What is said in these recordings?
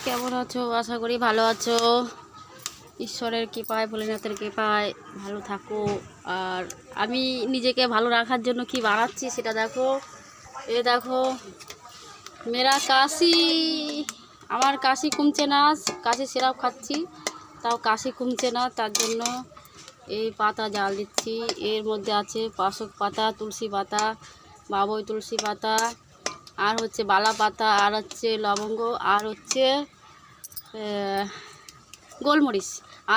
কেমন আছো? আশা করি ভালো আছো। ঈশ্বরের কৃপায়, ভোলেনাথের কৃপায় ভালো থাকো। আর আমি নিজেকে ভালো রাখার জন্য কি বানাচ্ছি সেটা দেখো। এ দেখো, মেরা কাশি, আমার কাশি কমছে না। কাশি সিরাপ খাচ্ছি, তাও কাশি কমছে না। তার জন্য এই পাতা জাল দিচ্ছি। এর মধ্যে আছে পাশক পাতা, তুলসী পাতা, বাবুই তুলসী পাতা, আর হচ্ছে বালা পাতা, আর হচ্ছে লবঙ্গ, আর হচ্ছে গোলমরিচ,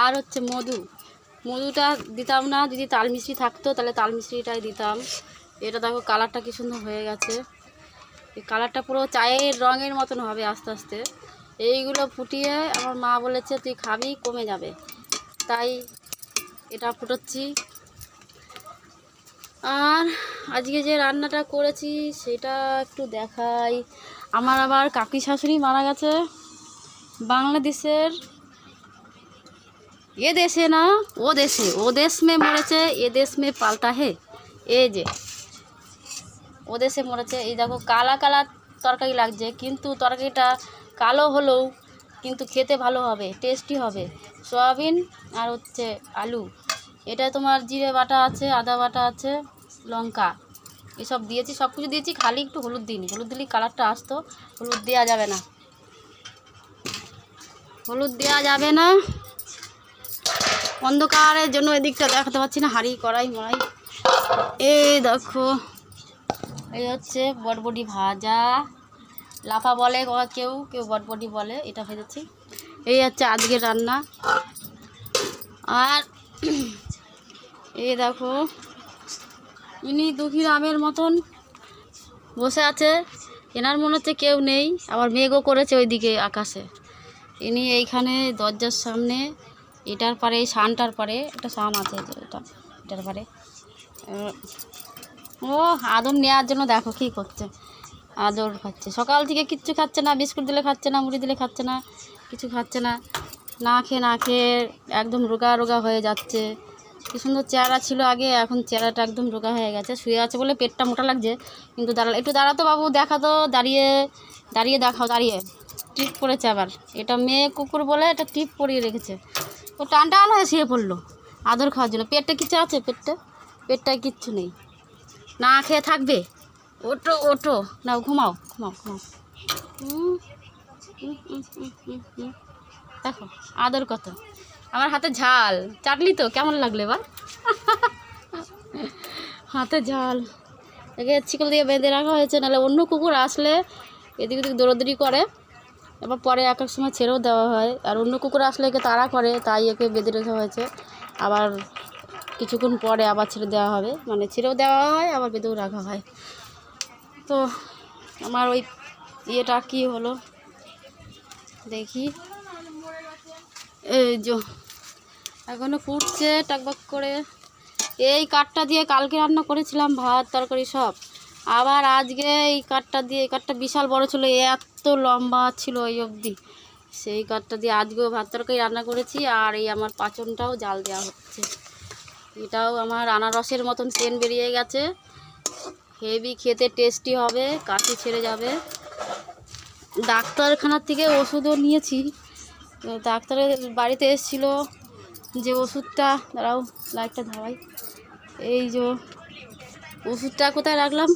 আর হচ্ছে মধু। মধুটা দিতাম না, যদি তাল মিশ্রি থাকতো তাহলে তাল মিশ্রিটাই দিতাম। এটা দেখো কালারটা কি সুন্দর হয়ে গেছে। এই কালারটা পুরো চায়ের রঙের মতন হবে আস্তে আস্তে। এইগুলো ফুটিয়ে আমার মা বলেছে তুই খাবি, কমে যাবে, তাই এটা ফুটোচ্ছি। আর আজকে যে রান্নাটা করেছি সেটা একটু দেখাই। আমার আবার কাকি শাশুড়ি মারা গেছে বাংলাদেশের। এ দেশে না, ও দেশে। ও দেশ মে মরেছে, এ দেশ মে পাল্টা হে। এই যে ও দেশে মরেছে। এই দেখো কালা কালা তরকারি লাগছে, কিন্তু তরকারিটা কালো হলেও কিন্তু খেতে ভালো হবে, টেস্টি হবে। সয়াবিন আর হচ্ছে আলু। এটা তোমার জিরে বাটা আছে, আদা বাটা আছে, লঙ্কা, এসব দিয়েছি, সব কিছু দিয়েছি। খালি একটু হলুদ দিইনি, হলুদ দিলেই কালারটা আসতো। হলুদ দেওয়া যাবে না, হলুদ দেওয়া যাবে না। অন্ধকারের জন্য এদিকটা দেখাতে পাচ্ছি না, হাঁড়ি কড়াই মড়াই। এই দেখো, এই হচ্ছে বটবটি ভাজা, লাফা বলে কেউ কেউ, বটবটি বলে। এটা ভেজেছি। এই হচ্ছে আজকের রান্না। আর এই দেখো, ইনি দুঃখী রামের মতন বসে আছে। এনার মনে হচ্ছে কেউ নেই। আবার মেঘও করেছে ওইদিকে আকাশে। ইনি এইখানে দরজার সামনে, এটার পারে, এই শানটার পারে একটা শান আছে, এটার পারে। ও আদর নেওয়ার জন্য দেখো কি করছে, আদর খাচ্ছে। সকাল থেকে কিচ্ছু খাচ্ছে না, বিস্কুট দিলে খাচ্ছে না, মুড়ি দিলে খাচ্ছে না, কিছু খাচ্ছে না। না খেয়ে না খেয়ে একদম রোগা রোগা হয়ে যাচ্ছে। কি সুন্দর চেহারা ছিল আগে, এখন চেহারাটা একদম রোগা হয়ে গেছে। শুয়ে আছে বলে পেটটা মোটা লাগছে, কিন্তু একটু দাঁড়াতো বাবু, দেখা তো, দাঁড়িয়ে দাঁড়িয়ে দেখাও, দাঁড়িয়ে। টিপ পড়েছে আবার, এটা মেয়ে কুকুর বলে এটা টিপ পরিয়ে রেখেছে। ও টান টান হয়ে শুয়ে পড়লো আদর খাওয়ার জন্য। পেটটা কিছু আছে, পেটটায় কিচ্ছু নেই, না খেয়ে থাকবে। ওঠো ওঠো, নাও ঘুমাও ঘুমাও ঘুমাও। দেখো আদর কত। আমার হাতে ঝাল চাটলি তো, কেমন লাগলো এবার? হাতে ঝাল। একে শিকল দিয়ে বেঁধে রাখা হয়েছে, নাহলে অন্য কুকুর আসলে এদিক ওদিক দৌড়াদৌড়ি করে। এবার পরে এক এক সময় ছেড়েও দেওয়া হয়। আর অন্য কুকুর আসলে একে তাড়া করে, তাই একে বেঁধে রাখা হয়েছে। আবার কিছুক্ষণ পরে আবার ছেড়ে দেওয়া হবে, মানে ছেড়েও দেওয়া হয়, আবার বেঁধেও রাখা হয়। তো আমার ওই ইয়েটা কী হলো দেখি। এই যে এখনও ফুটছে টাকবাক করে। এই কাঠটা দিয়ে কালকে রান্না করেছিলাম ভাত তরকারি সব। আবার আজকে এই কাঠটা দিয়ে, এই কাঠটা বিশাল বড় ছিল, এত লম্বা ছিল এই অবধি। সেই কাঠটা দিয়ে আজকেও ভাত তরকারি রান্না করেছি। আর এই আমার পাচনটাও জাল দেওয়া হচ্ছে। এটাও আমার আনারসের মতন সেন বেরিয়ে গেছে, হেভি খেতে, টেস্টি হবে, কাশি ছেড়ে যাবে। ডাক্তারখানার থেকে ওষুধও নিয়েছি। ডাক্তারের বাড়িতে এসেছিলো যে ওষুধটা, দাঁড়াও লাইটটা ধরাই। এই যে ওষুধটা কোথায় রাখলাম,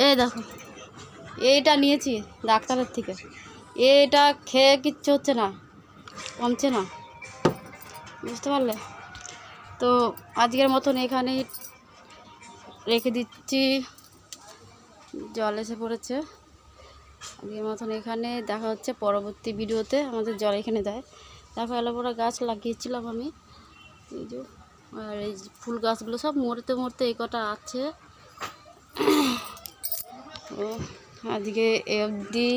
এই দেখো, এইটা নিয়েছি ডাক্তারের থেকে। এটা খেয়ে কিচ্ছু হচ্ছে না, কমছে না, বুঝতে পারলে? তো আজকের মতন এখানেই রেখে দিচ্ছি। জল এসে পড়েছে। আজকের মতন এখানে দেখা হচ্ছে পরবর্তী ভিডিওতে। আমাদের জল এখানে দেয়। দেখো অ্যালোভেরা গাছ লাগিয়েছিলাম আমি, এই যে। আর এই ফুল গাছগুলো সব মরতে মরতে এই কটা আছে। তো আজকে এ অবধি,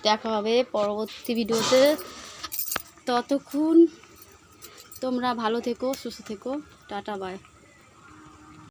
দেখা হবে পরবর্তী ভিডিওতে। ততক্ষণ তোমরা ভালো থেকো, সুস্থ থেকো। Tata bye.